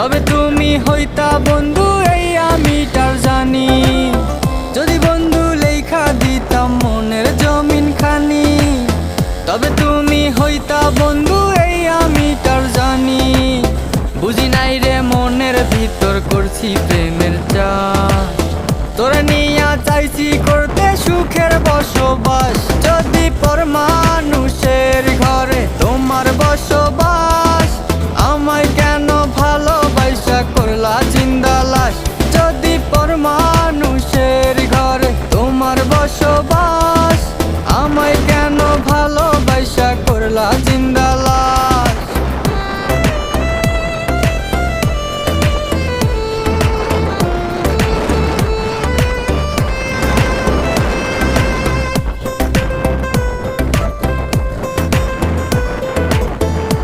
তবে তুমি হইতা বন্ধু এই আমি তার জানি। যদি বন্ধু লেখা দিতাম মনের জমিন খানি, তবে তুমি হইতা বন্ধু এই আমি তার জানি। বুঝি নাই রে মনের ভিতর করছি প্রেম।